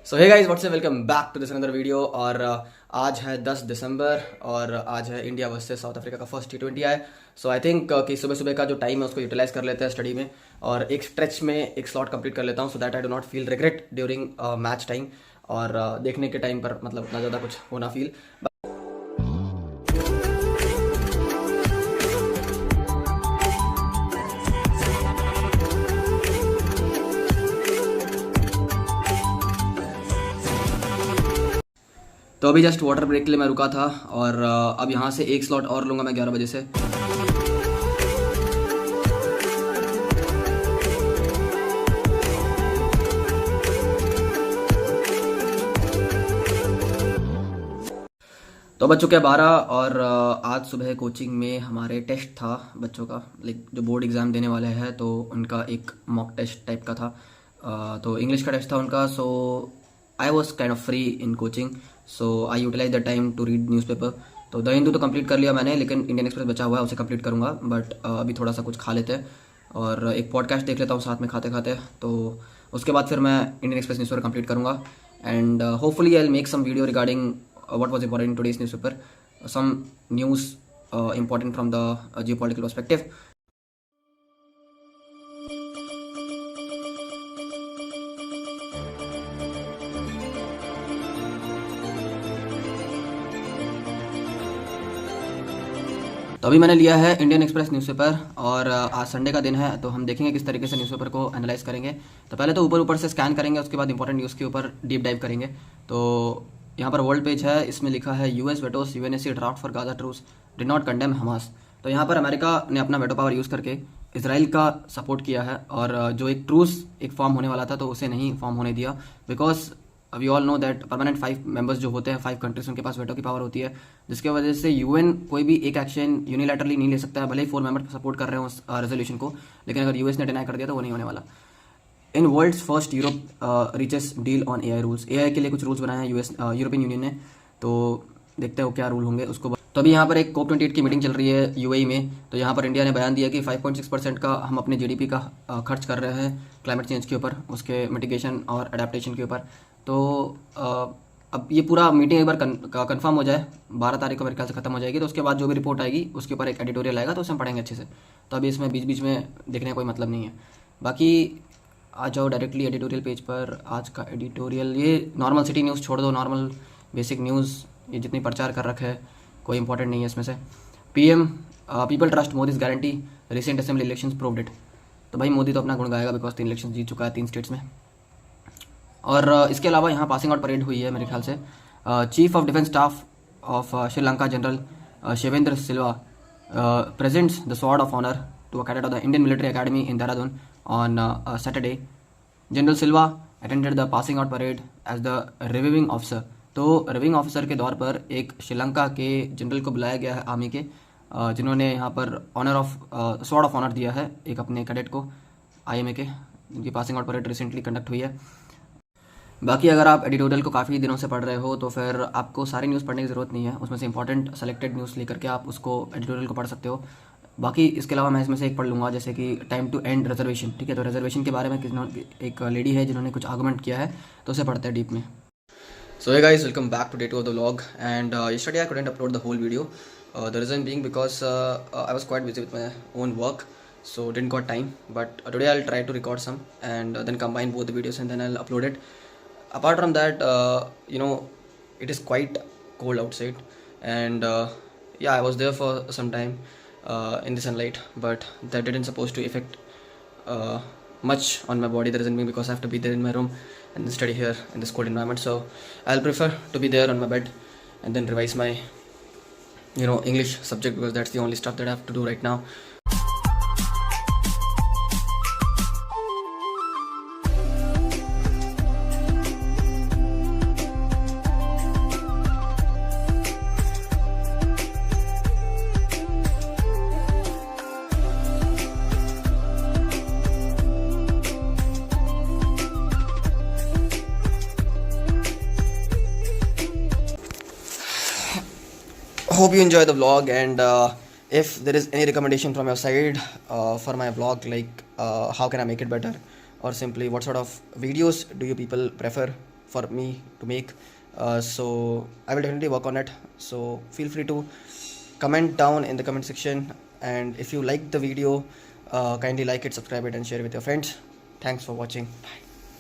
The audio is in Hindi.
So hey guys what's up welcome back to this another video. और आज है 10 दिसंबर और आज है इंडिया वर्सेस साउथ अफ्रीका का फर्स्ट T20 है। सो आई थिंक कि सुबह सुबह का जो टाइम है उसको यूटिलाइज कर लेते हैं स्टडी में और एक स्ट्रेच में एक स्लॉट कंप्लीट कर लेता हूँ, so that I do not feel regret during match time और देखने के टाइम पर मतलब उतना ज़्यादा कुछ होना फील। तो अभी जस्ट वाटर ब्रेक के लिए मैं रुका था और अब यहाँ से एक स्लॉट और लूँगा मैं 11 बजे से। तो बज चुके हैं 12 और आज सुबह कोचिंग में हमारे टेस्ट था बच्चों का, लाइक जो बोर्ड एग्ज़ाम देने वाले हैं तो उनका एक मॉक टेस्ट टाइप का था। तो इंग्लिश का टेस्ट था उनका। So I was kind of free in coaching, so I utilise the time to read newspaper. तो द हिंदू तो कंप्लीट कर लिया मैंने, लेकिन इंडियन एक्सप्रेस बचा हुआ है उसे कंप्लीट करूँगा। बट अभी थोड़ा सा कुछ खा लेते हैं और एक पॉडकास्ट देख लेता हूँ साथ में खाते खाते। तो उसके बाद फिर मैं इंडियन एक्सप्रेस न्यूज़पेपर कंप्लीट करूँगा and hopefully I will make some video regarding what was important in today's newspaper, some news important from the geopolitical perspective. तो अभी मैंने लिया है इंडियन एक्सप्रेस न्यूज़पेपर और आज संडे का दिन है तो हम देखेंगे किस तरीके से न्यूज़पेपर को एनालाइज करेंगे। तो पहले तो ऊपर ऊपर से स्कैन करेंगे, उसके बाद इंपॉर्टेंट न्यूज़ के ऊपर डीप डाइव करेंगे। तो यहाँ पर वर्ल्ड पेज है, इसमें लिखा है US vetoes UNSC draft for Gaza truce did not condemn Hamas. तो यहाँ पर अमेरिका ने अपना वेटो पावर यूज़ करके इसराइल का सपोर्ट किया है और जो एक ट्रूस एक फॉर्म होने वाला था तो उसे नहीं फॉर्म होने दिया, because we all know that permanent 5 members जो होते हैं 5 कंट्रीज उनके पास वेटो की पावर होती है, जिसके वजह से यूएन कोई भी एक एक्शन यूनिलैटरली नहीं ले सकता है, भले ही 4 मेंबर सपोर्ट कर रहे हैं उस रेजोल्यूशन को, लेकिन अगर यूएस ने डिनाई कर दिया तो वो नहीं होने वाला। In world's first Europe reaches deal on AI rules, AI के लिए कुछ रूल्स बनाए हैं यूरोपियन यूनियन ने, तो देखते हो क्या रूल होंगे उसको। तो अभी यहाँ पर एक COP28 की मीटिंग चल रही है यूएई में। तो यहाँ पर इंडिया ने बयान दिया कि 5.6% का हम अपने जीडीपी का खर्च कर रहे हैं क्लाइमेट चेंज के ऊपर, उसके मिटिगेशन और अडेप्टेशन के ऊपर। तो अब ये पूरा मीटिंग एक बार कंफर्म हो जाए, 12 तारीख को मेरे ख्याल से खत्म हो जाएगी, तो उसके बाद जो भी रिपोर्ट आएगी उसके ऊपर एक एडिटोरियल आएगा तो उसे हम पढ़ेंगे अच्छे से। तो अभी इसमें बीच बीच में देखने का कोई मतलब नहीं है। बाकी आ जाओ डायरेक्टली एडिटोरियल पेज पर। आज का एडिटोरियल ये नॉर्मल सिटी न्यूज़ छोड़ दो, नॉर्मल बेसिक न्यूज़ ये जितनी प्रचार कर रखे है कोई इंपॉर्टेंट नहीं है इसमें से। PM people trust Modi's guarantee recent assembly elections proved it. तो भाई मोदी तो अपना गुण गाएगा बिकॉज 3 इलेक्शन जीत चुका है 3 स्टेट्स में। और इसके अलावा यहाँ पासिंग आउट परेड हुई है मेरे ख्याल से। Chief of defence staff of Sri Lanka general Shavendra Silva presents the sword of honour to a cadet of the Indian military academy in Dehradun on Saturday. General Silva attended the passing out parade as the reviewing officer. तो रिवीविंग ऑफिसर के तौर पर एक श्रीलंका के जनरल को बुलाया गया है आर्मी के, जिन्होंने यहाँ पर honour of sword of honour दिया है एक अपने कैडेट को आईएमए के, जिनकी passing out parade recently conduct हुई है। बाकी अगर आप एडिटोरियल को काफ़ी दिनों से पढ़ रहे हो तो फिर आपको सारी न्यूज़ पढ़ने की ज़रूरत नहीं है, उसमें से इंपॉर्टेंट सेलेक्टेड न्यूज़ लेकर के आप उसको एडिटोरियल को पढ़ सकते हो। बाकी इसके अलावा मैं इसमें से एक पढ़ लूँगा, जैसे कि टाइम टू एंड रिजर्वेशन। ठीक है, तो रिजर्वेशन के बारे में एक लेडी है जिन्होंने कुछ आर्गूमेंट किया है, तो उसे पढ़ते हैं डीप में। So hey guys, welcome back to day 2 of the vlog, and yesterday I couldn't upload the whole video. The reason being because I was quite busy with my own work, so didn't got time. But today I'll try to record some and then combine both the videos and then I'll upload it. Apart from that, it is quite cold outside, and yeah, I was there for some time in the sunlight, but that didn't supposed to affect much on my body. The reason being because I have to be there in my room and then study here in this cold environment, so I'll prefer to be there on my bed and then revise my English subject, because that's the only stuff that I have to do right now. Hope you enjoy the vlog, and if there is any recommendation from your side for my vlog, like how can I make it better, or simply what sort of videos do you people prefer for me to make. So I will definitely work on it. So feel free to comment down in the comment section, and if you like the video, kindly like it, subscribe it, and share it with your friends. Thanks for watching. Bye.